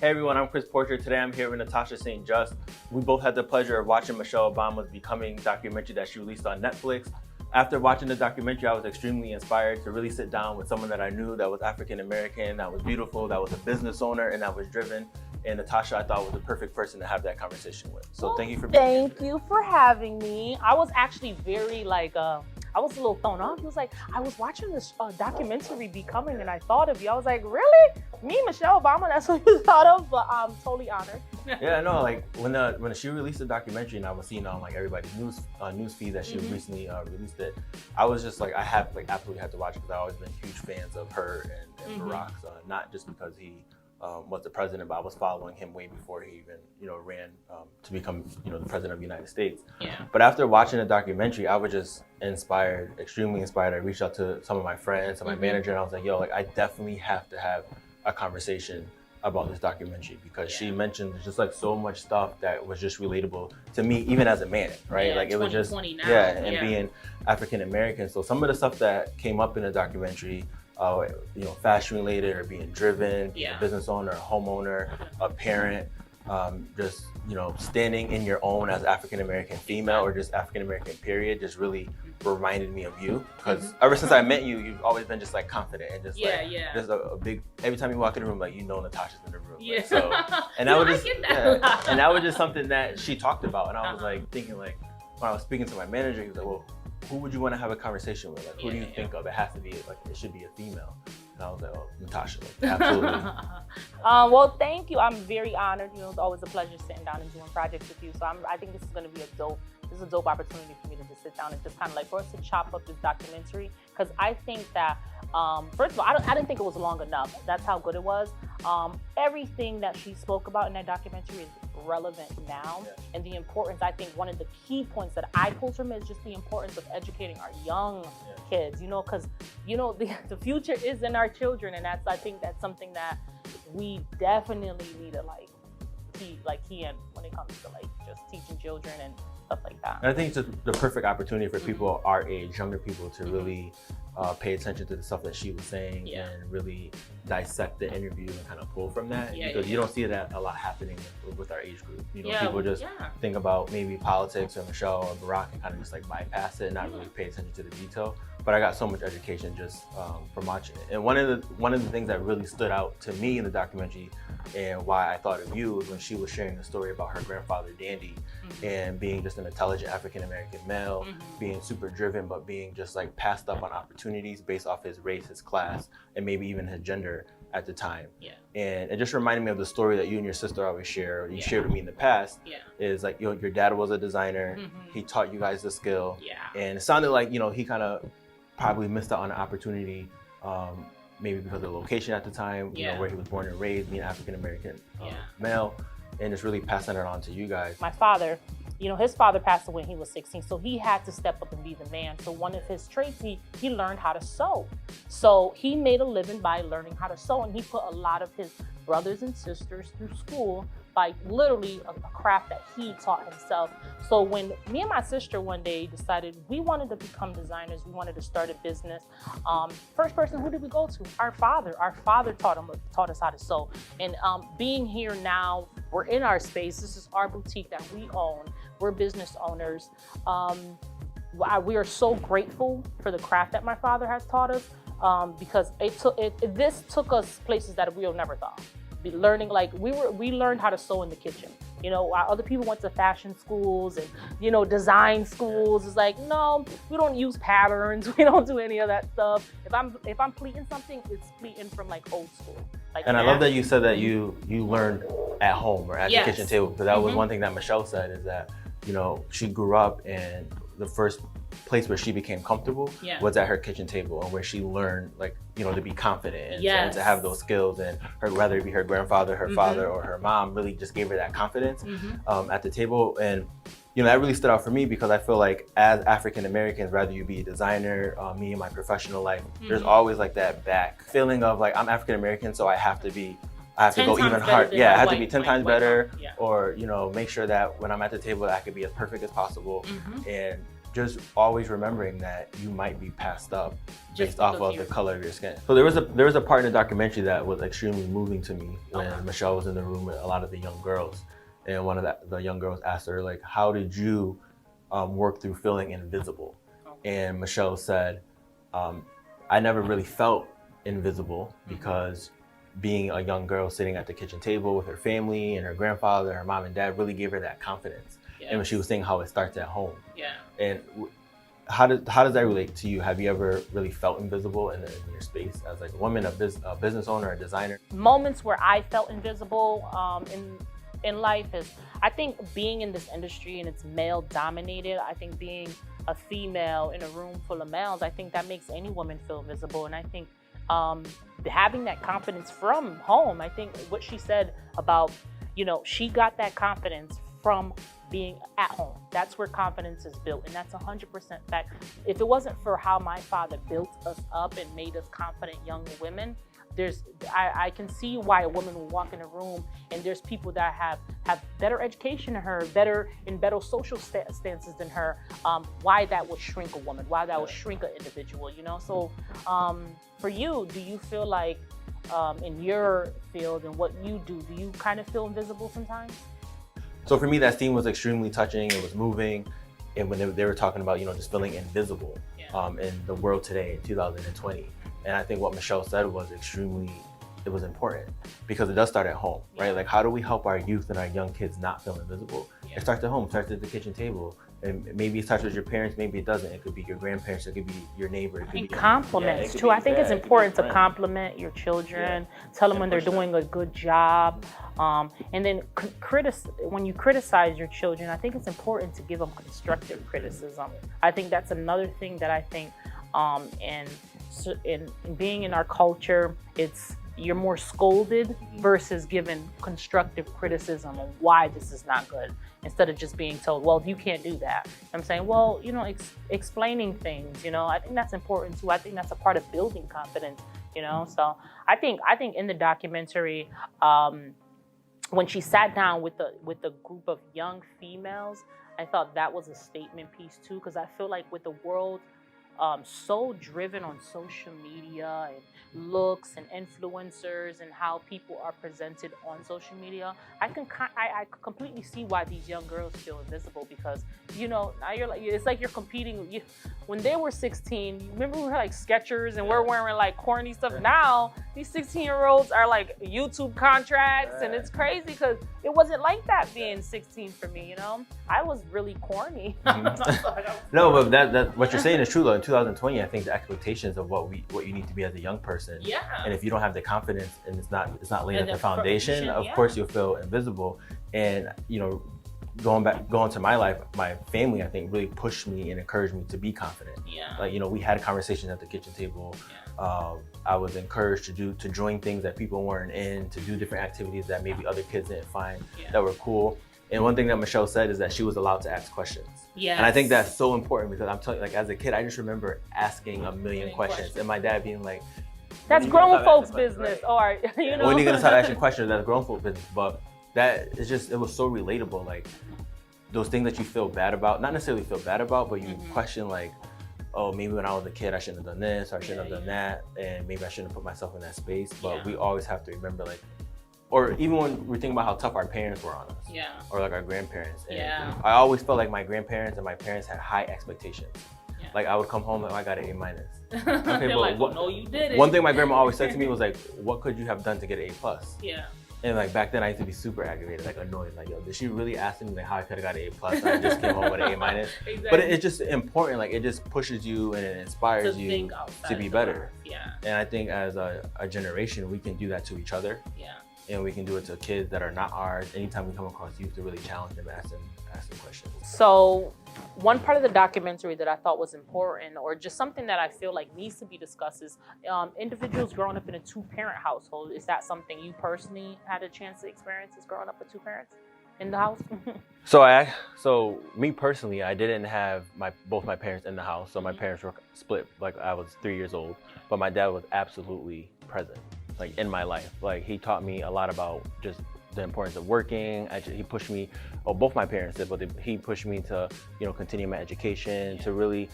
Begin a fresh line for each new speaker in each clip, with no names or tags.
Hey everyone, I'm Chris Porter. Today I'm here with Natacha Saint Juste. We both had the pleasure of watching Michelle Obama's Becoming documentary that she released on Netflix. After watching the documentary, I was extremely inspired to really sit down with someone that I knew that was African American, that was beautiful, that was a business owner, and that was driven. And Natacha, I thought, was the perfect person to have that conversation with. So thank you for being here.
Thank you for having me. I was actually very I was a little thrown off. He was like, I was watching this documentary Becoming and I thought of you. I was like, really? Me, Michelle Obama, that's what you thought of? But I'm totally honored.
Yeah, no, like when she released the documentary and I was seeing on like everybody's news feed that she recently released it, I was just like, I have like absolutely had to watch it because I've always been huge fans of her and Barack's, not just because he was the president, but I was following him way before he even, ran to become, the president of the United States.
Yeah.
But after watching the documentary, I was just inspired, extremely inspired. I reached out to some of my friends, to my manager, and I was like, yo, like I definitely have to have a conversation about this documentary because she mentioned just like so much stuff that was just relatable to me, even as a man, right?
Yeah,
like it was just, being African American. So some of the stuff that came up in the documentary, fashion related or being driven, being a business owner, a homeowner, a parent, just, standing in your own as African American female or just African American period, just really reminded me of you. Because ever since I met you, you've always been just like confident and just just a big, every time you walk in the room, like, Natacha's in the room.
Yeah.
Like, so, and that was just, and that was just something that she talked about. And I was like thinking like, when I was speaking to my manager, he was like, well, who would you want to have a conversation with? Like, who do you think of? It has to be like, it should be a female. And I was like, oh, Natacha, like, absolutely.
Well, thank you. I'm very honored. It's always a pleasure sitting down and doing projects with you. So I think this is going to be a dope opportunity for me to just sit down and just kind of like for us to chop up this documentary. Because I think that, first of all, I didn't think it was long enough. That's how good it was. Everything that she spoke about in that documentary is relevant now. And the importance, I think one of the key points that I pulled from it is just the importance of educating our young kids, because, the future is in our children. And I think that's something that we definitely need to key in when it comes to just teaching children and stuff like that.
And I think it's the perfect opportunity for people our age, younger people, to really pay attention to the stuff that she was saying and really dissect the interview and kind of pull from that. Because you don't see that a lot happening with our age group. People just think about maybe politics or Michelle or Barack and kind of just like bypass it and not really pay attention to the detail. But I got so much education just from watching it. And one of the things that really stood out to me in the documentary and why I thought of you was when she was sharing the story about her grandfather, Dandy, and being just an intelligent African-American male, being super driven, but being just like passed up on opportunities based off his race, his class, and maybe even his gender at the time. And it just reminded me of the story that you and your sister always share, or you shared with me in the past, is like, your dad was a designer, he taught you guys the skill, and it sounded like, he kind of probably missed out on an opportunity, maybe because of the location at the time, where he was born and raised, being African-American male, and just really passing it on to you guys.
My father, his father passed away when he was 16, so he had to step up and be the man. So one of his traits, he learned how to sew. So he made a living by learning how to sew, and he put a lot of his brothers and sisters through school by literally a craft that he taught himself. So when me and my sister one day decided we wanted to become designers, we wanted to start a business, first person, who did we go to? Our father. Our father taught us how to sew. And being here now, we're in our space. This is our boutique that we own. We're business owners. We are so grateful for the craft that my father has taught us, because this took us places that we would never thought. Learning, we learned how to sew in the kitchen. Other people went to fashion schools and, design schools. It's like, no, we don't use patterns. We don't do any of that stuff. If I'm pleating something, it's pleating from old school.
And I love that you said that you learned at home or at the kitchen table, because that was one thing that Michelle said, is that, she grew up and the first place where she became comfortable was at her kitchen table, and where she learned to be confident and to have those skills, and whether it be her grandfather, her father, or her mom really just gave her that confidence at the table. And that really stood out for me, because I feel like as African Americans, whether you be a designer, me in my professional life, there's always that back feeling of I'm African American, so I have to go even harder. I have to be 10 times better, or make sure that when I'm at the table, I could be as perfect as possible. And just always remembering that you might be passed up
Just
based off
because
of the color of your skin. So there was a part in the documentary that was extremely moving to me when Michelle was in the room with a lot of the young girls, and one of the young girls asked her, like, how did you work through feeling invisible? And Michelle said, I never really felt invisible because being a young girl sitting at the kitchen table with her family and her grandfather, her mom and dad really gave her that confidence. Yes. And when she was saying how it starts at home. Yeah. And how does that relate to you? Have you ever really felt invisible in your space as like a woman, a business owner, a designer?
Moments where I felt invisible in life is, I think being in this industry and it's male dominated, I think being a female in a room full of males, I think that makes any woman feel visible. And I think having that confidence from home, I think what she said about, she got that confidence from being at home. That's where confidence is built, and that's 100% fact. If it wasn't for how my father built us up and made us confident young women, I can see why a woman will walk in a room and there's people that have better education than her, better social stances than her, why that would shrink a woman, why that would shrink an individual, So for you, do you feel like in your field and what you do you kind of feel invisible sometimes?
So for me, that scene was extremely touching. It was moving. And when they were talking about, just feeling invisible in the world today in 2020. And I think what Michelle said was it was important because it does start at home, right? Like, how do we help our youth and our young kids not feel invisible? It starts at home, it starts at the kitchen table. And maybe it starts with your parents, maybe it doesn't. It could be your grandparents, it could be your neighbor. It could be
compliments too. I think it's important to compliment your children, tell them when they're doing a good job. And then when you criticize your children, I think it's important to give them constructive criticism. I think that's another thing that I think in being in our culture, you're more scolded versus given constructive criticism on why this is not good, instead of just being told, well, you can't do that. I'm saying, well, explaining things, I think that's important too. I think that's a part of building confidence, So I think in the documentary, when she sat down with the group of young females, I thought that was a statement piece too, because I feel like with the world so driven on social media and looks and influencers and how people are presented on social media, I completely see why these young girls feel invisible, because now you're like, it's like you're competing. When they were 16, you remember we were like Skechers and we're wearing like corny stuff. Now these 16-year-olds are like YouTube contracts, and it's crazy because it wasn't like that being 16 for me. I was really corny.
No, but that what you're saying is true though. In 2020, I think the expectations of what you need to be as a young person, and if you don't have the confidence and it's not laying at the foundation, of course you'll feel invisible. And going to my life, my family, I think, really pushed me and encouraged me to be confident. Like, we had conversations at the kitchen table. I was encouraged to join things that people weren't in, to do different activities that maybe other kids didn't find that were cool. And one thing that Michelle said is that she was allowed to ask questions. And I think that's so important, because I'm telling you, like, as a kid, I just remember asking a million questions, and my dad being like,
that's grown folks' business. Or,
when are you gonna start asking questions? That's grown folks' business. But that is just, it was so relatable. Like, those things that you feel bad about, not necessarily feel bad about, but you question, like, oh, maybe when I was a kid, I shouldn't have done this, or I shouldn't have done that, and maybe I shouldn't have put myself in that space. But we always have to remember, like, or even when we think about how tough our parents were on us, or like our grandparents. And I always felt like my grandparents and my parents had high expectations. Like, I would come home and I got an A-.
Okay, but like, no, you did it.
One thing my grandma always said to me was like, what could you have done to get an A+? And like back then I used to be super aggravated, like annoyed, like, yo, did she really ask me like how I could have got an A+? I just came home with an A-. Exactly. But it's just important, like, it just pushes you and it inspires you to be better. And I think as a generation, we can do that to each other. And we can do it to kids that are not ours. Anytime we come across youth, to really challenge them, ask them questions.
So one part of the documentary that I thought was important, or just something that I feel like needs to be discussed, is individuals growing up in a two-parent household. Is that something you personally had a chance to experience, is growing up with two parents in the house?
So me personally, I didn't have both my parents in the house. So my parents were split, like I was 3 years old, but my dad was absolutely present, like in my life. Like, he taught me a lot about just the importance of working. He pushed me, well, both my parents did, but he pushed me to, continue my education, to really,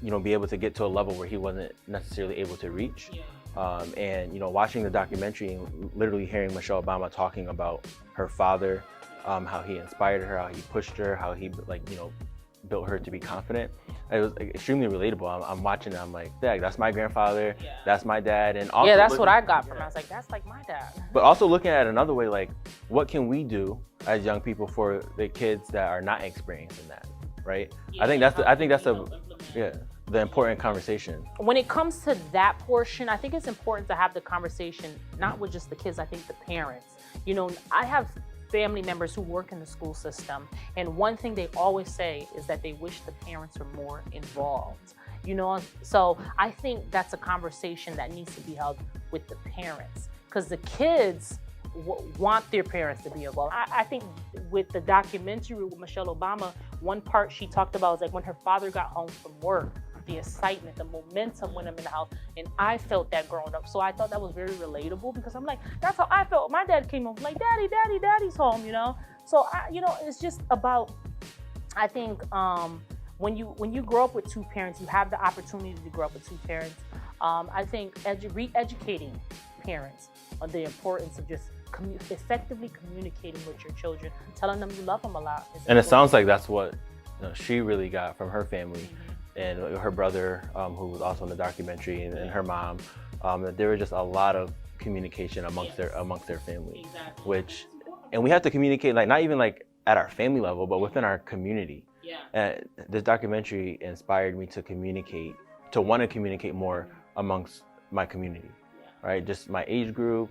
be able to get to a level where he wasn't necessarily able to reach. And, watching the documentary and literally hearing Michelle Obama talking about her father, how he inspired her, how he pushed her, how he built her to be confident. It was extremely relatable. I'm watching it, I'm like, that's my grandfather, that's my dad. And also
that's what I got from it. I was like, that's like my dad.
But also looking at it another way, like, what can we do as young people for the kids that are not experiencing that, right? I think that's the important conversation.
When it comes to that portion, I think it's important to have the conversation, not with just the kids, I think the parents. I have family members who work in the school system, and one thing they always say is that they wish the parents are more involved. So I think that's a conversation that needs to be held with the parents, because the kids want their parents to be involved. I think with the documentary with Michelle Obama, one part she talked about was like when her father got home from work, the excitement, the momentum when I'm in the house. And I felt that growing up. So I thought that was very relatable, because I'm like, that's how I felt. My dad came home like, daddy's home, So, it's just about, I think, when you grow up with two parents, you have the opportunity to grow up with two parents. I think re-educating parents on the importance of just effectively communicating with your children, telling them you love them a lot.
And it sounds like that's what she really got from her family. And her brother, who was also in the documentary, and her mom, that there was just a lot of communication amongst their family, and we have to communicate, like, not even like at our family level, but within our community. And this documentary inspired me to want to communicate more amongst my community, right? Just my age group,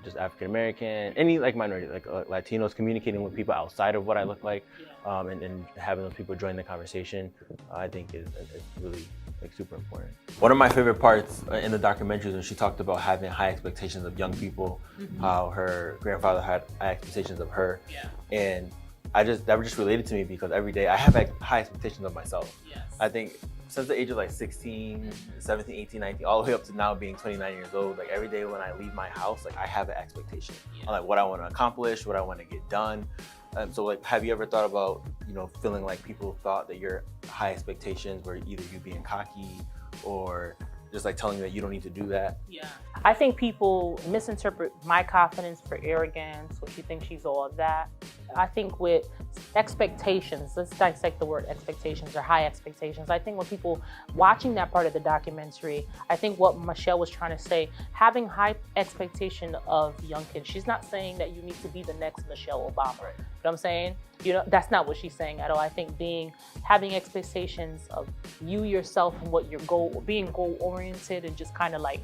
just African American, any like minority, like Latinos, communicating with people outside of what I look like, and having those people join the conversation, I think is really super important. One of my favorite parts in the documentary is when she talked about having high expectations of young people, how her grandfather had high expectations of her, and that just related to me, because every day I have high expectations of myself. I think since the age of like 16, 17, 18, 19, all the way up to now being 29 years old, like every day when I leave my house, like I have an expectation on like what I want to accomplish, what I want to get done. So like, have you ever thought about, feeling like people thought that your high expectations were either you being cocky or just like telling you that you don't need to do that?
I think people misinterpret my confidence for arrogance, or she thinks she's all of that. I think with expectations, let's dissect the word expectations or high expectations. I think when people watching that part of the documentary, I think what Michelle was trying to say, having high expectation of young kids, she's not saying that you need to be the next Michelle Obama. You know what I'm saying? That's not what she's saying at all. I think having expectations of you yourself and what your goal, being goal oriented, and just kind of like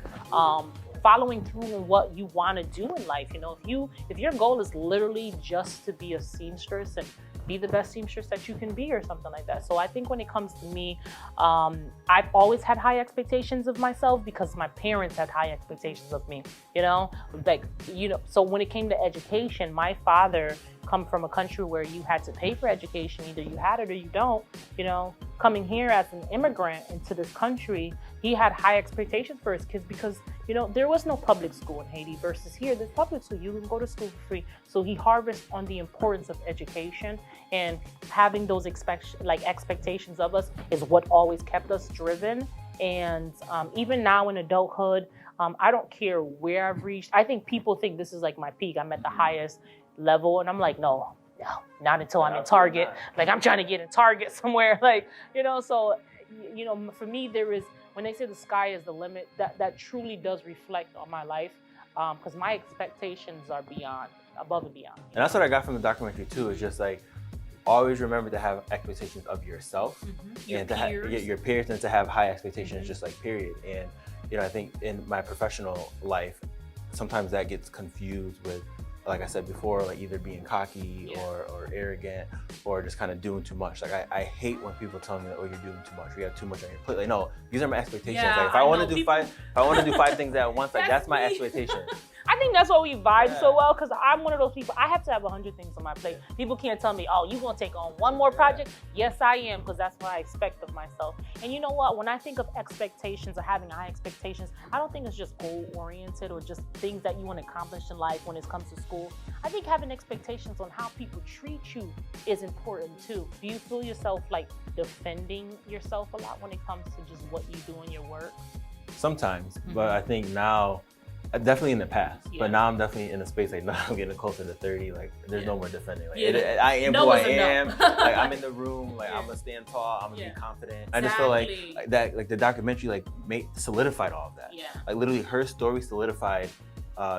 following through on what you want to do in life. If your goal is literally just to be a seamstress and be the best seamstress that you can be, or something like that. So I think when it comes to me, I've always had high expectations of myself because my parents had high expectations of me, so when it came to education, my father come from a country where you had to pay for education, either you had it or you don't. Coming here as an immigrant into this country, he had high expectations for his kids because, there was no public school in Haiti, versus here, there's public school. You can go to school for free. So he harvests on the importance of education, and having those expectations of us is what always kept us driven. And even now in adulthood, I don't care where I've reached. I think people think this is like my peak. I'm at the highest level, and I'm like, no, not until I'm in Target. Like, I'm trying to get in Target somewhere, so, for me, there is, when they say the sky is the limit, that truly does reflect on my life, because my expectations are above and beyond.
And that's what I got from the documentary too, is just like, always remember to have expectations of yourself, and to have your peers, and to have high expectations, just like period. And, I think in my professional life, sometimes that gets confused with, like I said before, like either being cocky or arrogant, or just kind of doing too much. Like I hate when people tell me that, oh, you're doing too much, or you have too much on your plate. Like, no, these are my expectations. Like if I want to do 5 things at once, like that's my expectation.
I think that's why we vibe so well, because I'm one of those people, I have to have 100 things on my plate. People can't tell me, oh, you gonna take on one more project? Yes, I am, because that's what I expect of myself. And you know what, when I think of expectations or having high expectations, I don't think it's just goal-oriented or just things that you want to accomplish in life when it comes to school. I think having expectations on how people treat you is important too. Do you feel yourself like defending yourself a lot when it comes to just what you do in your work?
Sometimes, but I think now, definitely in the past, but now I'm definitely in a space like now I'm getting closer to 30. Like there's no more defending. Like I am who I am. Like I'm in the room. Like I'm gonna stand tall. I'm gonna be confident. I just feel like that. Like the documentary like solidified all of that. Like literally her story solidified.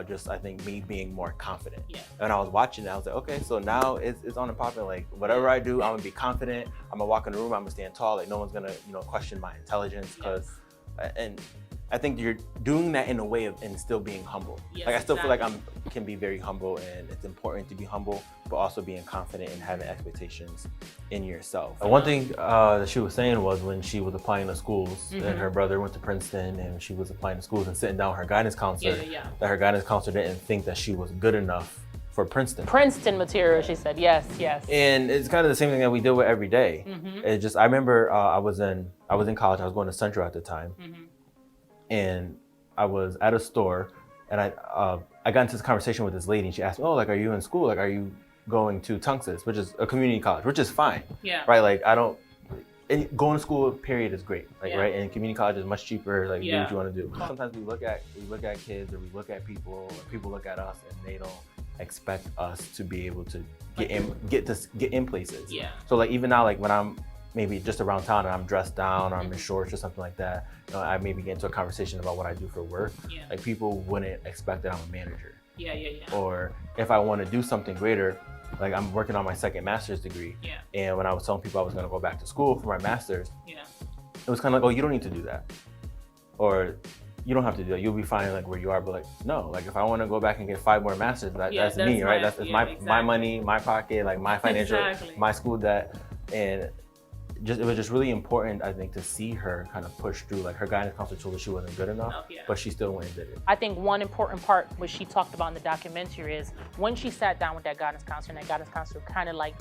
Just I think me being more confident. And I was watching it. I was like, okay, so now it's on and popping. Like whatever I do, I'm gonna be confident. I'm gonna walk in the room. I'm gonna stand tall. Like no one's gonna question my intelligence because and. I think you're doing that in a way of and still being humble. Like I still feel like I can be very humble, and it's important to be humble, but also being confident and having expectations in yourself. One thing that she was saying was when she was applying to schools, and her brother went to Princeton, and she was applying to schools and sitting down with her guidance counselor, that her guidance counselor didn't think that she was good enough for Princeton. Princeton
material, she said, yes.
And it's kind of the same thing that we deal with every day. It's just I remember I was in college. I was going to Central at the time. And I was at a store, and I got into this conversation with this lady, and she asked me, "Oh, like, are you in school? Like, are you going to Tunxus, which is a community college, which is fine, right? Like, and going to school period is great, like, right? And community college is much cheaper. Like, do what you want to do. Sometimes we look at kids, or we look at people, or people look at us, and they don't expect us to be able to get in places. So like even now, like when I'm maybe just around town and I'm dressed down or I'm in shorts or something like that, I maybe get into a conversation about what I do for work. Like people wouldn't expect that I'm a manager. Or if I want to do something greater, like I'm working on my second master's degree. And when I was telling people I was going to go back to school for my master's, it was kind of like, oh, you don't need to do that. Or you don't have to do that. You'll be fine like where you are. But like, no, like if I want to go back and get 5 more masters, that's me, right? That's my money, my pocket, like my financial, my school debt. And it was just really important, I think, to see her kind of push through. Like her guidance counselor told her she wasn't good enough, but she still went and did it.
I think one important part, which she talked about in the documentary, is when she sat down with that guidance counselor, and that guidance counselor kind of like,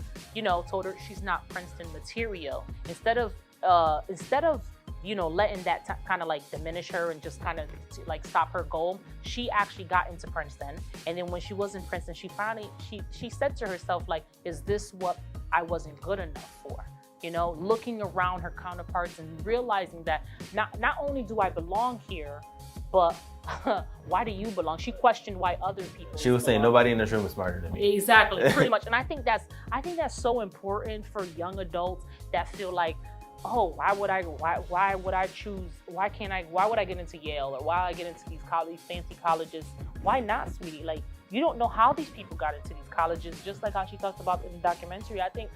told her she's not Princeton material. Instead of letting that kind of like diminish her and just kind of like stop her goal, she actually got into Princeton. And then when she was in Princeton, she finally she said to herself, like, is this what I wasn't good enough for? Looking around her counterparts and realizing that not only do I belong here, but why do you belong? She questioned why other people.
She was saying nobody in this room is smarter than me.
Exactly, pretty much. And I think that's so important for young adults that feel like, oh, why would I choose? Why would I get into Yale, or why I get into these fancy colleges? Why not, sweetie? Like, you don't know how these people got into these colleges, just like how she talked about in the documentary. I think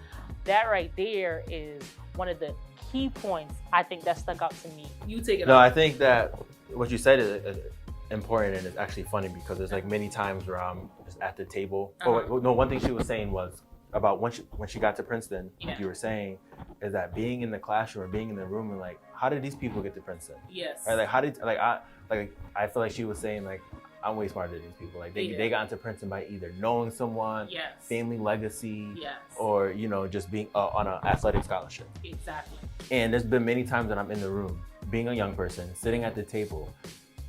that right there is one of the key points I think that stuck out to me. You take it.
No, I think that what you said is important, and it's actually funny because there's like many times where I'm just at the table. One thing she was saying was about when she got to Princeton, like you were saying, is that being in the classroom or being in the room and like, how did these people get to Princeton? Right? Like how did I feel like she was saying like, I'm way smarter than these people. Like they got into Princeton by either knowing someone, family legacy, or just being on an athletic scholarship.
Exactly.
And there's been many times that I'm in the room, being a young person, sitting at the table,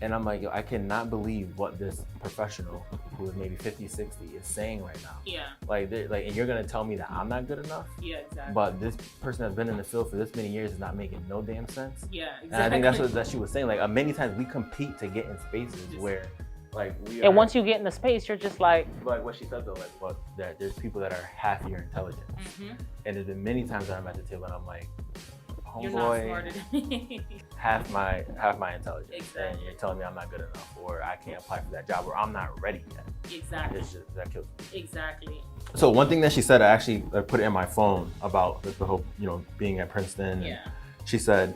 and I'm like, yo, I cannot believe what this professional who is maybe 50, 60 is saying right now. Like, and you're gonna tell me that I'm not good enough?
Exactly.
But this person that's been in the field for this many years is not making no damn sense.
Exactly.
And I think that's what she was saying. Like, many times we compete to get in spaces where.
And once you get in the space, you're just like
what she said though, like that there's people that are half your intelligence. And there's been many times that I'm at the table and I'm like, homeboy, half my intelligence.
Exactly.
And you're telling me I'm not good enough, or I can't apply for that job, or I'm not ready yet.
Exactly.
That kills me.
Exactly.
So one thing that she said, I actually put it in my phone about the whole, being at Princeton. And she said,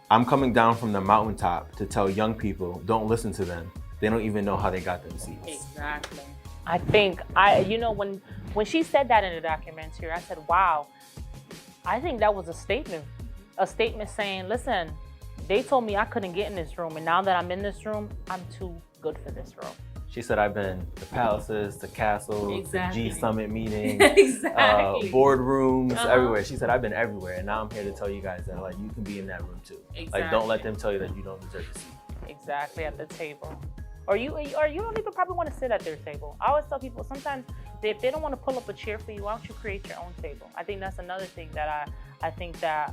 I'm coming down from the mountaintop to tell young people, don't listen to them. They don't even know how they got them seats.
Exactly. I think when she said that in the documentary, I said, wow, I think that was a statement saying, listen, they told me I couldn't get in this room, and now that I'm in this room, I'm too good for this room.
She said, I've been to palaces, to castles,
exactly.
to G Summit meetings,
exactly.
Boardrooms, everywhere. She said, I've been everywhere, and now I'm here to tell you guys that like you can be in that room too.
Exactly.
Like, don't let them tell you that you don't deserve a seat.
Exactly, at the table. Or you don't even probably want to sit at their table. I always tell people sometimes if they don't want to pull up a chair for you, why don't you create your own table? I think that's another thing that I think that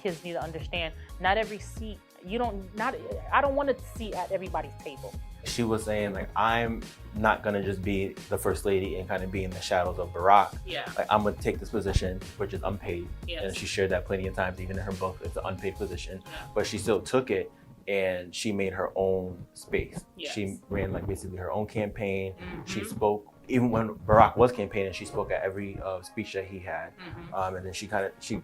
kids need to understand. Not every seat, I don't want to sit at everybody's table.
She was saying like, I'm not gonna just be the first lady and kind of be in the shadows of Barack.
Yeah.
Like, I'm gonna take this position, which is unpaid.
Yes.
And she shared that plenty of times, even in her book, it's an unpaid position.
Yeah.
But she still took it and she made her own space.
Yes.
She ran like basically her own campaign.
Mm-hmm.
She spoke, even when Barack was campaigning, she spoke at every speech that he had.
Mm-hmm.
And then she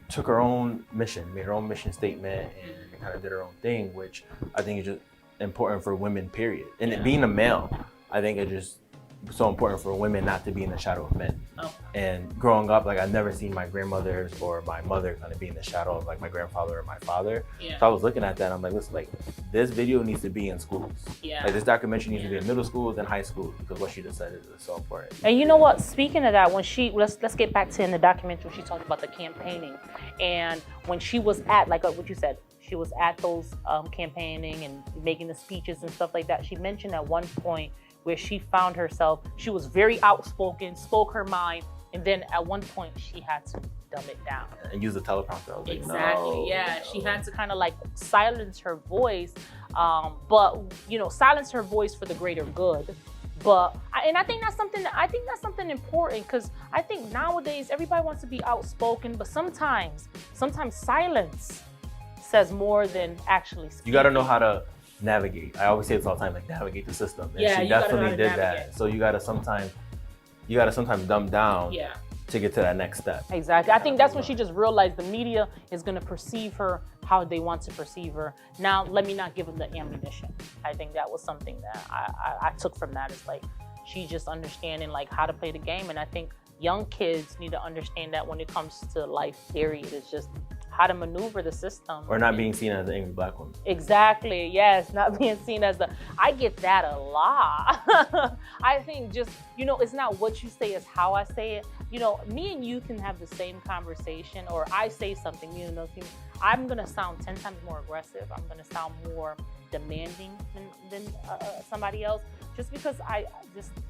took her own mission, made her own mission statement, and kind of did her own thing, which I think is just important for women, period. And it being a male, I think it's just so important for women not to be in the shadow of men.
Oh.
And growing up, like, I've never seen my grandmothers or my mother kind of be in the shadow of like my grandfather or my father.
Yeah.
So I was looking at that and I'm like, listen, like, this video needs to be in schools.
Yeah.
Like, this documentary needs to be in middle schools and high schools, because what she just said is so important.
And you know what? Speaking of that, when let's get back to in the documentary, she talked about the campaigning, and when she was at what you said, she was at those campaigning and making the speeches and stuff like that. She mentioned at one point where she found herself, she was very outspoken, spoke her mind, and then at one point she had to dumb it down.
And use the teleprompter. I was like,
exactly,
no,
yeah.
no.
She had to kind of like silence her voice, but silence her voice for the greater good. But I think that's something important, because I think nowadays everybody wants to be outspoken, but sometimes silence says more than actually speaking.
You got to know how to navigate. I always say this all the time, like, navigate the system. And
yeah,
she
you gotta
definitely
know how to
did
navigate.
that. So you got to sometimes dumb down to get to that next step.
Exactly. I think that's when she just realized the media is going to perceive her how they want to perceive her. Now, let me not give them the ammunition. I think that was something that I took from that. It's like she just understanding like how to play the game. And I think young kids need to understand that when it comes to life, period. It's just how to maneuver the system.
Or not being seen as an angry black woman.
Exactly, yes, not being seen as I get that a lot. I think just, it's not what you say, it's how I say it. Me and you can have the same conversation, or I say something, I'm gonna sound 10 times more aggressive. I'm gonna sound more demanding than somebody else, just because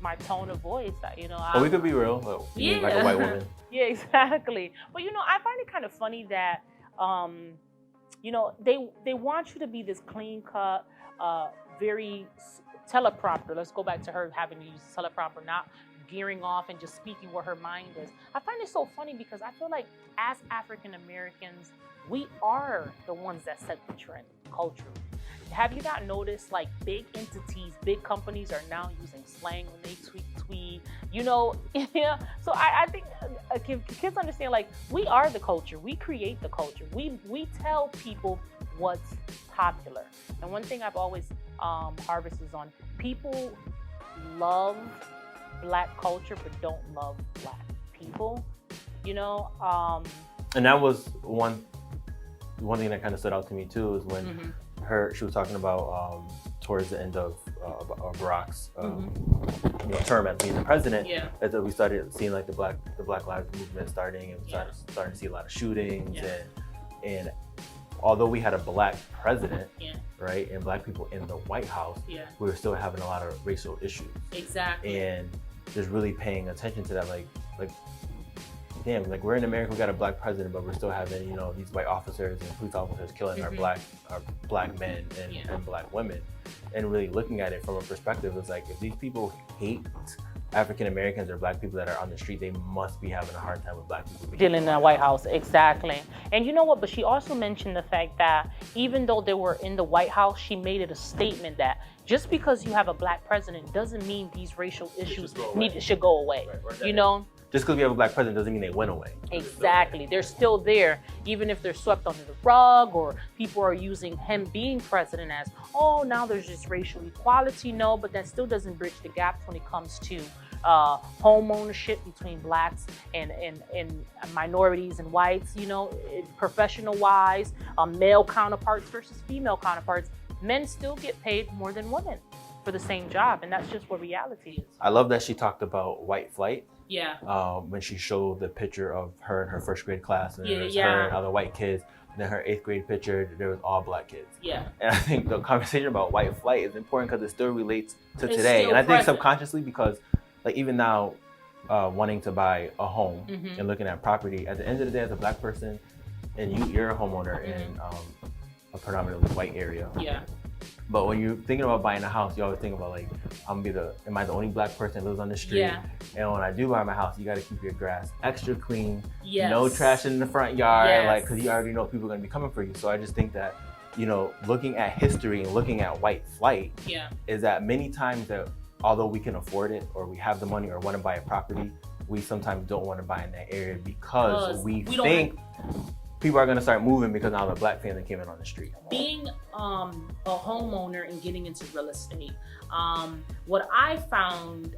my tone of voice,
But we could be real, but you mean like a white woman.
Yeah, exactly. But I find it kind of funny that they want you to be this clean cut, very teleprompter. Let's go back to her having to use teleprompter, not gearing off and just speaking what her mind is. I find it so funny because I feel like as African Americans, we are the ones that set the trend culturally. Have you not noticed, like, big entities, big companies are now using slang when they tweet, Yeah. So I think kids understand, like, we are the culture. We create the culture. We tell people what's popular. And one thing I've always harvested on, people love Black culture but don't love Black people.
And that was one thing that kind of stood out to me too, is when she was talking about towards the end of Barack's term as being the president, that we started seeing like the Black Lives movement starting, and starting to see a lot of shootings, and although we had a Black president, right, and Black people in the White House, we were still having a lot of racial issues.
Exactly.
And just really paying attention to that, like damn, like, we're in America, we got a Black president, but we're still having, these white officers and police officers killing our black men and Black women. And really looking at it from a perspective, it's like, if these people hate African Americans or Black people that are on the street, they must be having a hard time with Black people
dealing in the White House. Exactly. And you know what? But she also mentioned the fact that even though they were in the White House, she made it a statement that just because you have a Black president doesn't mean these racial issues should go away. Right.
Just because we have a Black president doesn't mean they went away.
Exactly. They're still there, even if they're swept under the rug, or people are using him being president as, now there's just racial equality. No, but that still doesn't bridge the gaps when it comes to home ownership between Blacks and minorities and whites, professional-wise, male counterparts versus female counterparts. Men still get paid more than women for the same job, and that's just what reality is.
I love that she talked about white flight.
Yeah.
When she showed the picture of her in her first grade class, and there was
yeah.
her and other white kids. And then her 8th grade picture, there was all black kids.
Yeah.
And I think the conversation about white flight is important because it still relates to today. And I think subconsciously, because like even now, wanting to buy a home and looking at property, at the end of the day, as a black person, and you're a homeowner in a predominantly white area.
Yeah.
But when you're thinking about buying a house, you always think about like, am I the only black person that lives on the street?
Yeah.
And when I do buy my house, you got to keep your grass extra clean.
Yes.
No trash in the front yard,
Yes.
like, because you already know people are going to be coming for you. So I just think that, you know, looking at history and looking at white flight is that many times that although we can afford it or we have the money or want to buy a property, we sometimes don't want to buy in that area because we think people are going to start moving because now the black family came in on the street.
Being a homeowner and getting into real estate, what I found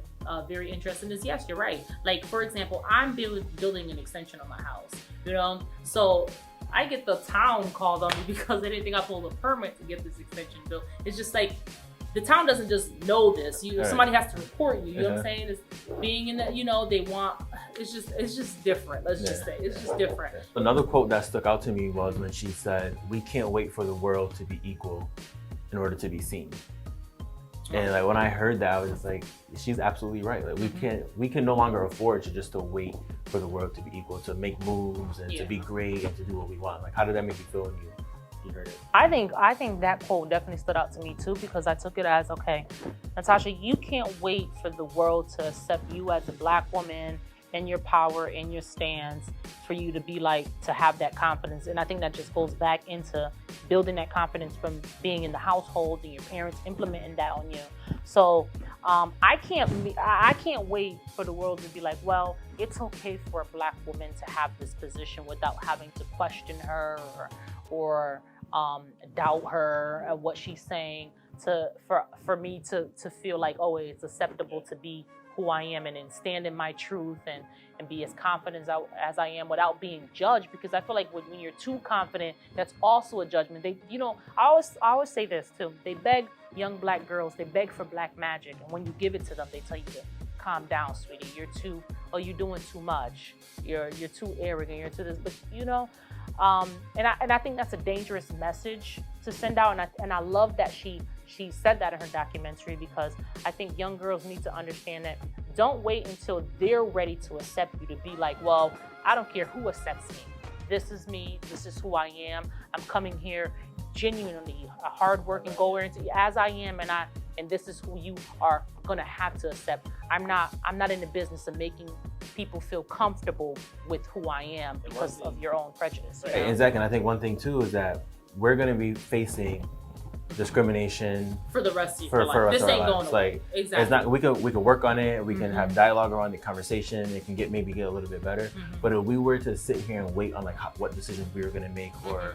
very interesting is, yes, you're right. Like, for example, I'm building an extension on my house, you know? So I get the town called on me because they didn't think I pulled a permit to get this extension built. It's just like, the town doesn't just know this. Somebody has to report you. You know what I'm saying? It's being in that, you know, they want. It's just different. Let's just say it's just different.
Another quote that stuck out to me was when she said, "We can't wait for the world to be equal in order to be seen." And like when I heard that, I was just like, she's absolutely right. Like we can no longer afford to wait for the world to be equal, to make moves and to be great and to do what we want. Like, how did that make you feel when you heard it?
I think that quote definitely stood out to me too, because I took it as, okay, Natacha, you can't wait for the world to accept you as a black woman and your power and your stance for you to be like, to have that confidence. And I think that just goes back into building that confidence from being in the household and your parents implementing that on you. So I can't wait for the world to be like, well, it's okay for a black woman to have this position without having to question her or doubt her at what she's saying, for me to feel like, oh, it's acceptable to be who I am and then stand in my truth and be as confident as I am without being judged. Because I feel like when you're too confident, that's also a judgment. I always say this too. They beg young black girls, they beg for black magic, and when you give it to them, they tell you to calm down, sweetie. You're doing too much. You're too arrogant. You're too this. But you know. And I think that's a dangerous message to send out, and I love that she said that in her documentary, because I think young girls need to understand that don't wait until they're ready to accept you to be like, well, I don't care who accepts me. This is me. This is who I am. I'm coming here genuinely a hardworking goer into as I am, and this is who you are gonna have to accept. I'm not in the business of making people feel comfortable with who I am because of your own prejudice. You know?
Exactly, and I think one thing too is that we're gonna be facing discrimination
for the rest of your life. This ain't going away. Like, exactly.
It's not. We could work on it. We can have dialogue around the conversation. It can maybe get a little bit better. But if we were to sit here and wait on like what decisions we were gonna make, or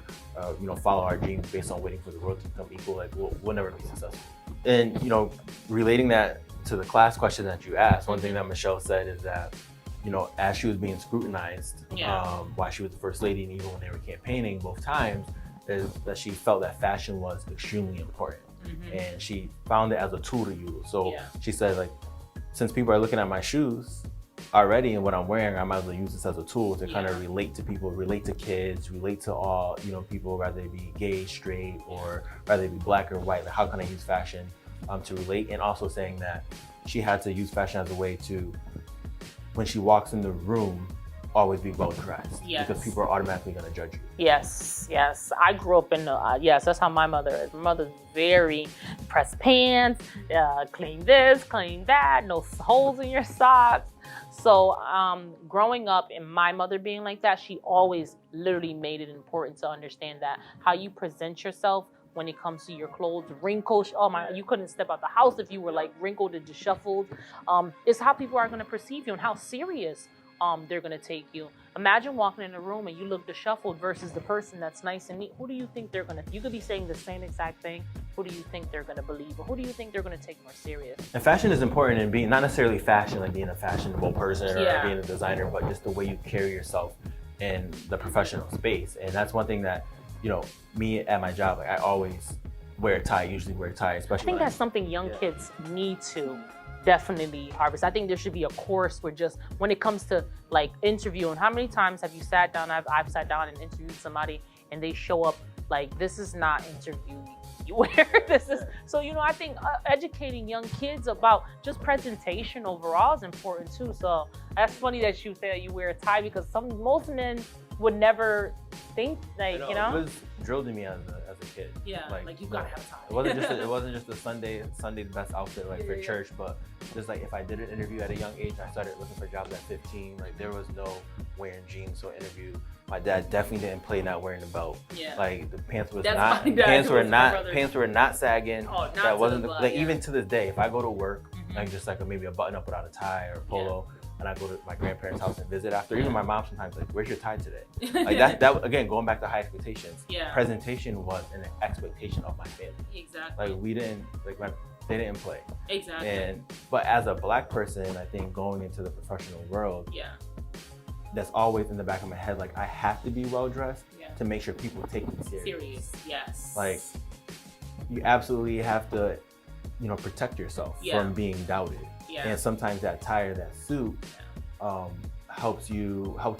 follow our dreams based on waiting for the world to become equal, like we'll never be successful. And relating that to the class question that you asked, one thing that Michelle said is that, as she was being scrutinized, while she was the first lady, and even when they were campaigning both times, is that she felt that fashion was extremely important, and she found it as a tool to use. So she said, like, since people are looking at my shoes already and what I'm wearing, I might as well use this as a tool to kind of relate to people, relate to kids, relate to all people, whether they be gay, straight, or whether they be black or white. Like, how can I use fashion to relate? And also saying that she had to use fashion as a way to, when she walks in the room, always be well dressed, because people are automatically going to judge you.
Yes. I grew up in that's how my mother is. My mother's very pressed pants, clean this, clean that, no holes in your socks. So growing up and my mother being like that, she always literally made it important to understand that how you present yourself when it comes to your clothes, wrinkles. You couldn't step out the house if you were like wrinkled and disheveled. It's how people are going to perceive you and how serious they're going to take you. Imagine walking in a room and you look disheveled versus the person that's nice and neat. Who do you think they're going to, you could be saying the same exact thing. Who do you think they're going to believe? Or who do you think they're going to take more serious?
And fashion is important in being, not necessarily fashion, like being a fashionable person or being a designer, but just the way you carry yourself in the professional space. And that's one thing that, me at my job, like I always wear a tie, usually wear a tie, especially.
I think that's something young kids need to definitely harvest. I think there should be a course where just when it comes to like interviewing, how many times have you sat down? I've sat down and interviewed somebody and they show up like, this is not interviewing you where this is. So, you know, I think educating young kids about just presentation overall is important too. So that's funny that you say you wear a tie, because most men would never think, like, you know?
It was drilled in me as a kid.
Yeah, like you gotta have a tie.
It wasn't just the Sunday best outfit like for church, but just like if I did an interview at a young age, I started looking for jobs at 15. Like there was no wearing jeans to interview. My dad definitely didn't play not wearing a belt. Yeah. Like the pants were not sagging.
Oh, not
that wasn't like even to this day. If I go to work, like just like maybe a button up without a tie or a polo, and I go to my grandparents' house and visit after. Even my mom sometimes like, "Where's your tie today?" Like that again, going back to high expectations. Yeah. Presentation was an expectation of my family.
Exactly.
Like we didn't they didn't play.
Exactly.
But as a black person, I think going into the professional world, that's always in the back of my head. Like I have to be well dressed to make sure people take me serious.
Yes.
Like you absolutely have to, you know, protect yourself from being doubted. Yeah. And sometimes that tie or that suit helps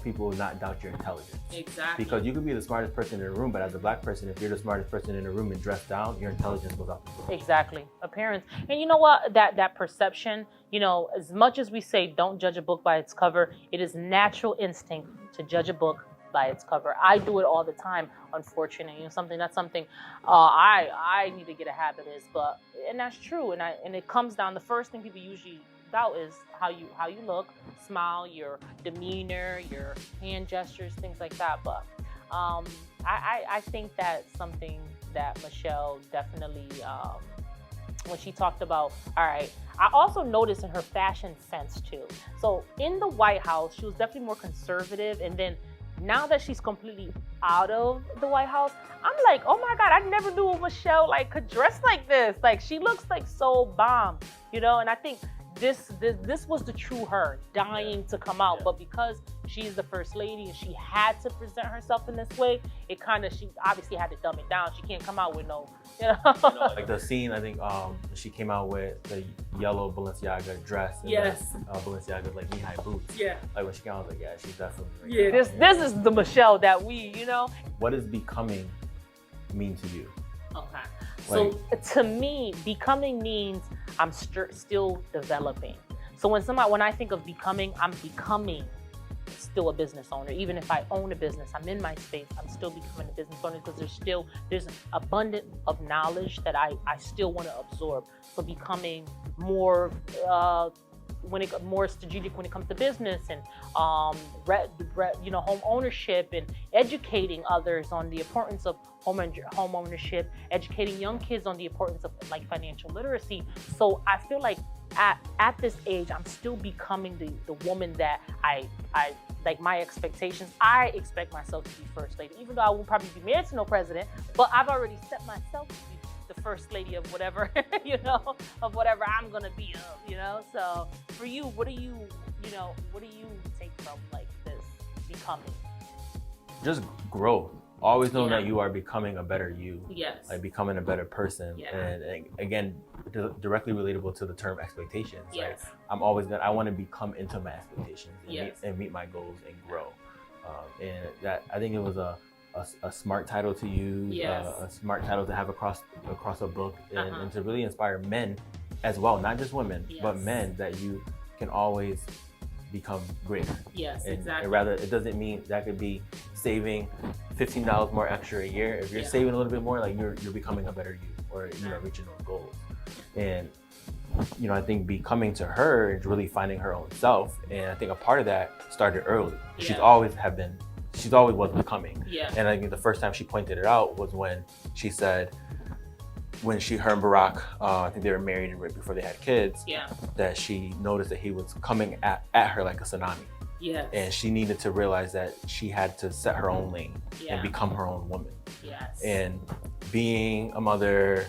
people not doubt your intelligence.
Exactly.
Because you could be the smartest person in the room, but as a black person, if you're the smartest person in the room and dressed down, your intelligence goes up.
Exactly. Appearance. And you know what? That perception, you know, as much as we say don't judge a book by its cover, it is natural instinct to judge a book by its cover. I do it all the time, unfortunately. You know, that's something I need to get a habit is, and that's true. And it comes down, the first thing people usually doubt is how you look, smile, your demeanor, your hand gestures, things like that. But I think that's something that Michelle definitely, when she talked about, all right, I also noticed in her fashion sense too. So in the White House, she was definitely more conservative, and then now that she's completely out of the White House, I'm like, oh my God, I never knew Michelle like could dress like this. Like she looks like so bomb, you know? And I think this was the true her, dying to come out. But because she's the first lady and she had to present herself in this way, she obviously had to dumb it down. She can't come out with no, you know?
Like the scene, I think she came out with the yellow Balenciaga dress and Balenciaga like knee-high boots. Yeah. Like when she came out, I was like, she's definitely
this is the Michelle that we, you know?
What does becoming mean to you?
Okay. So to me, becoming means I'm still developing. So when I think of becoming, I'm becoming still a business owner. Even if I own a business, I'm in my space, I'm still becoming a business owner because there's an abundance of knowledge that I still want to absorb. So becoming more more strategic when it comes to business and you know, home ownership, and educating others on the importance of home ownership, educating young kids on the importance of like financial literacy. So I feel like at this age, I'm still becoming the woman that I like my expectations. I expect myself to be first lady, even though I won't probably be married to no president, but I've already set myself to be the first lady of whatever, you know, of whatever I'm gonna be of, you know. So for you, what do you take from like this becoming?
Just growth. Always know that you are becoming a better you.
Yes.
Like becoming a better person. Yeah. And again, directly relatable to the term expectations.
Yes.
Like I want to become into my expectations and meet my goals and grow. And that, I think it was a smart title to use, a smart title to have across a book, and to really inspire men as well, not just women, but men, that you can always become greater.
Yes, exactly.
And rather, it doesn't mean that could be saving $15 more extra a year. If you're saving a little bit more, like you're becoming a better you, or you know, reaching those goals. And you know, I think becoming to her is really finding her own self, and I think a part of that started early. She's always was becoming. Yeah. And I think the first time she pointed it out was when she said, when her and Barack, I think they were married right before they had kids, that she noticed that he was coming at her like a tsunami.
Yes.
And she needed to realize that she had to set her own lane and become her own woman.
Yes.
And being a mother,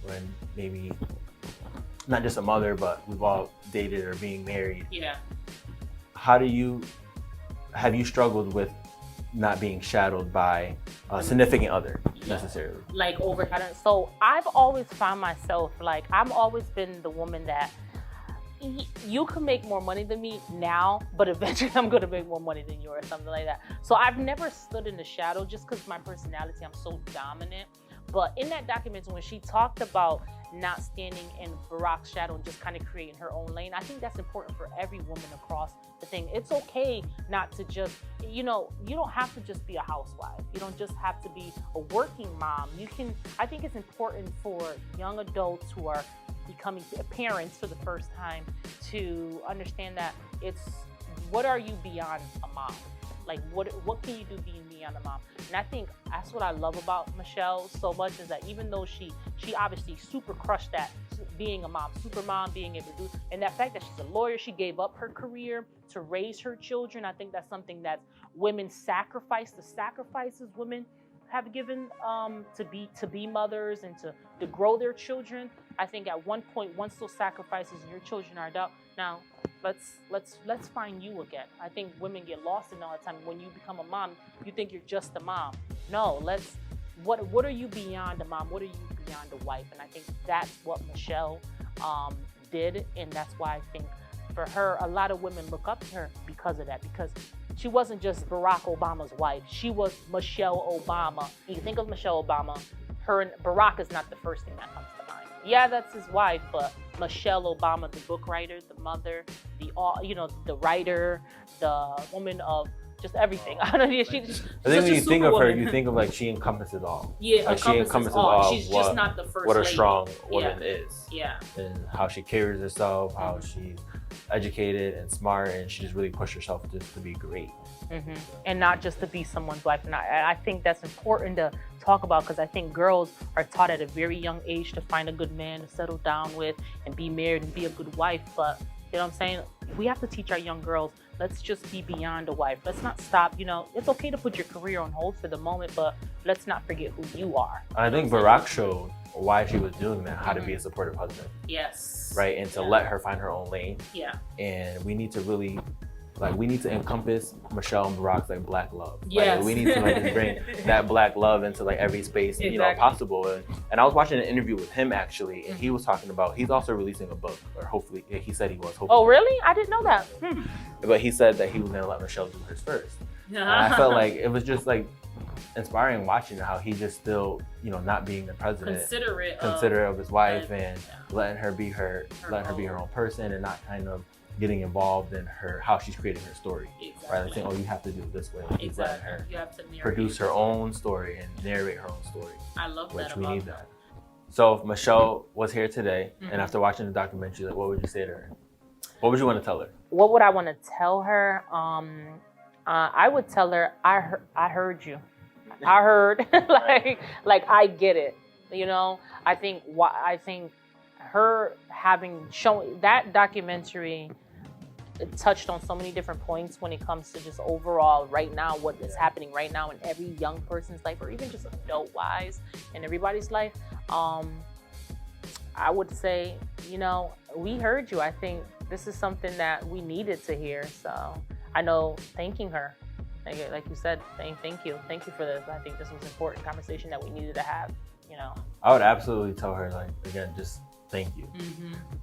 when maybe not just a mother, but we've all dated or being married.
Yeah.
Have you struggled with not being shadowed by a significant other? necessarily.
Like over. So I've always found myself like I've always been the woman that you can make more money than me now, but eventually I'm gonna make more money than you or something like that. So I've never stood in the shadow just because my personality, I'm so dominant. But in that documentary, when she talked about not standing in Barack's shadow and just kind of creating her own lane, I think that's important for every woman across the thing. It's okay not to just, you don't have to just be a housewife. You don't just have to be a working mom. I think it's important for young adults who are becoming parents for the first time to understand that what are you beyond a mom? Like what can you do being beyond a mom? And I think that's what I love about Michelle so much is that even though she obviously super crushed that being a mom, super mom, being able to do, and that fact that she's a lawyer, she gave up her career to raise her children. I think that's something that women sacrifice, the sacrifices women have given to be mothers and to grow their children. I think at one point, once those sacrifices and your children are adult, now let's find you again. I think women get lost in all the time. When you become a mom, you think you're just a mom. No, what are you beyond a mom? What are you beyond a wife? And I think that's what Michelle did, and that's why I think for her, a lot of women look up to her because of that, because she wasn't just Barack Obama's wife. She was Michelle Obama. You think of Michelle Obama, her and Barack is not the first thing that comes to mind. Yeah, that's his wife, but Michelle Obama, the book writer, the mother, the writer, the woman of just everything. I don't know.
I think when you think of her, you think of like she encompasses all.
Yeah,
like she encompasses all.
She's just not the first.
What a
lady.
strong woman is.
Yeah.
And how she carries herself, how she's educated and smart, and she just really pushed herself just to be great.
Mm-hmm. And not just to be someone's wife. And I think that's important to talk about, because I think girls are taught at a very young age to find a good man to settle down with and be married and be a good wife. But you know what I'm saying? We have to teach our young girls, let's just be beyond a wife. Let's not stop. It's okay to put your career on hold for the moment, but let's not forget who you are.
I think Barack showed why she was doing that, how to be a supportive husband.
Yes.
Right, and to let her find her own lane.
Yeah.
And we need to really, we need to encompass Michelle and Barack's Black love.
Yes.
We need to just bring that Black love into every space possible. And I was watching an interview with him actually, and he was talking about he's also releasing a book, or hopefully he said he was. Hopefully.
Oh really? I didn't know that.
But he said that he was gonna let Michelle do hers first. And I felt like it was just inspiring watching how he just still, not being the president, considerate of his wife, and letting her be her own person, and not kind of getting involved in how she's creating her story. Exactly. Right? Like saying, oh, you have to do it this way. He's letting her produce her own story and narrate her own story.
I love that.
Which we need that. So if Michelle was here today, and after watching the documentary, what would you say to her? What would you want to tell her? What would
I want to tell her? I would tell her, I heard you. I heard, I get it. I think her having shown that documentary, it touched on so many different points when it comes to just overall right now, what is happening right now in every young person's life, or even just adult-wise in everybody's life. I would say, we heard you. I think this is something that we needed to hear. So I know thanking her, like you said, saying thank you for this. I think this was an important conversation that we needed to have,
I would absolutely tell her, again, just thank you.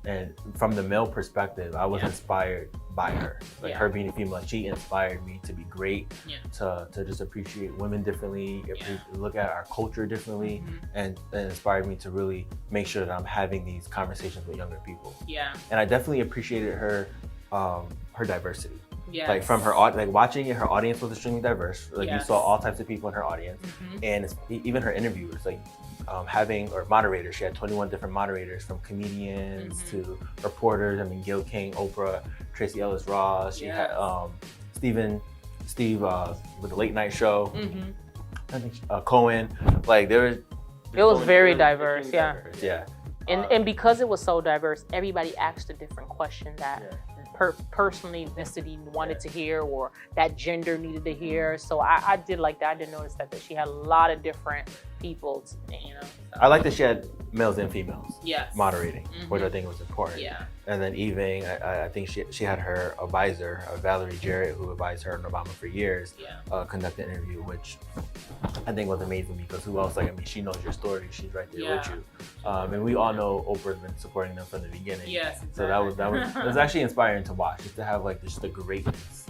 And from the male perspective, I was inspired by her. Her being a female, she inspired me to be great, to just appreciate women differently, look at our culture differently, and inspired me to really make sure that I'm having these conversations with younger people. Yeah. And I definitely appreciated her diversity. Yes. From her, watching it, her audience was extremely diverse. You saw all types of people in her audience, and even her interviewers, moderators. She had 21 different moderators, from comedians to reporters. Gil King, Oprah, Tracy Ellis Ross. She had Steve with the Late Night Show. I think Cohen. It
was very diverse. Yeah. And because it was so diverse, everybody asked a different question that personally ethnicity wanted to hear, or that gender needed to hear. So I did like that. I did notice that she had a lot of different people, So.
I like that she had males and females moderating, which I think was important. Yeah. And then Eve, I think she had her advisor, Valerie Jarrett, who advised her and Obama for years, conduct an interview, which I think was amazing because who else? Like, I mean, she knows your story. She's right there with you. And we all know Oprah's been supporting them from the beginning.
Yes, exactly.
So it was actually inspiring to watch, just to have like just the greatness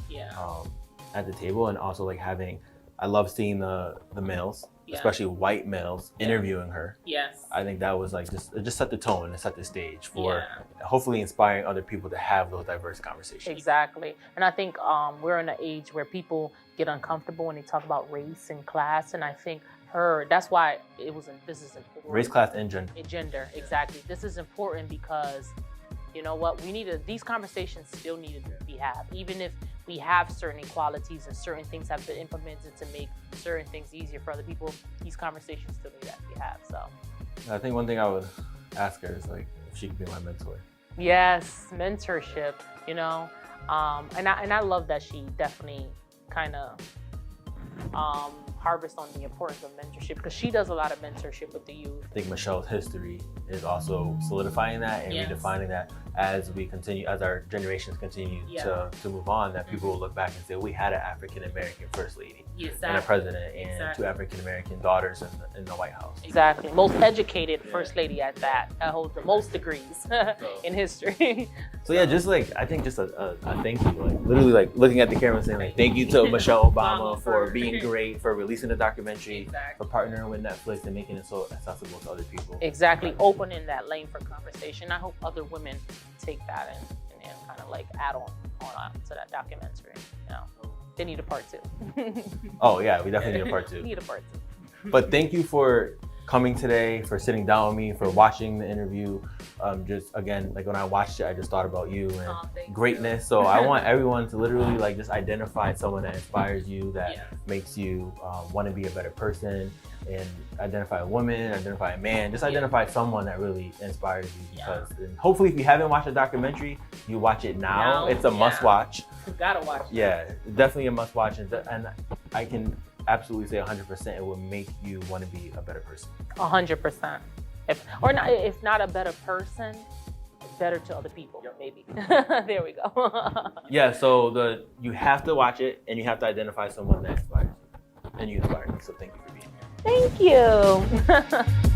at the table, and also like I love seeing the males, especially white males, interviewing her.
Yes.
I think that was like it just set the tone and set the stage for hopefully inspiring other people to have those diverse conversations.
Exactly. And I think we're in an age where people get uncomfortable when they talk about race and class, and I think that's why this is important.
Race, class, and gender.
Gender, exactly. This is important because, you know what, these conversations still need to be had. Even if we have certain equalities and certain things have been implemented to make certain things easier for other people, these conversations still need to be had. So
I think one thing I would ask her is like if she could be my mentor.
Yes, mentorship, you know. And I love that she definitely kind of harvest on the importance of mentorship, because she does a lot of mentorship with the youth.
I think Michelle's history is also solidifying that and redefining that as our generations continue to move on, that people will look back and say, we had an African-American first lady and a president and two African-American daughters in the White House.
Exactly. Most educated first lady at that holds the most degrees in history.
So yeah, just like, I think just a thank you, like literally like looking at the camera and saying like, thank you to Michelle Obama for being great, for releasing the documentary, for partnering with Netflix and making it so accessible to other people.
Exactly, opening that lane for conversation. I hope other women take that and kind of like add on to that documentary. You know, they need a part 2.
Oh yeah, we definitely need a part 2.
Need a part 2.
But thank you for coming today, for sitting down with me, for watching the interview. Just again, like when I watched it, I just thought about you and greatness. So I want everyone to literally like just identify someone that inspires you, that makes you want to be a better person, and identify a woman, identify a man, just identify someone that really inspires you. Because and hopefully, if you haven't watched the documentary, you watch it now. It's a must watch.
You gotta watch it.
Yeah, definitely a must watch, and I can absolutely say 100% it will make you want to be a better person.
100%. If not a better person, better to other people, maybe. There we go.
Yeah, so you have to watch it and you have to identify someone that inspires you. And you inspire me, so thank you for being here.
Thank you.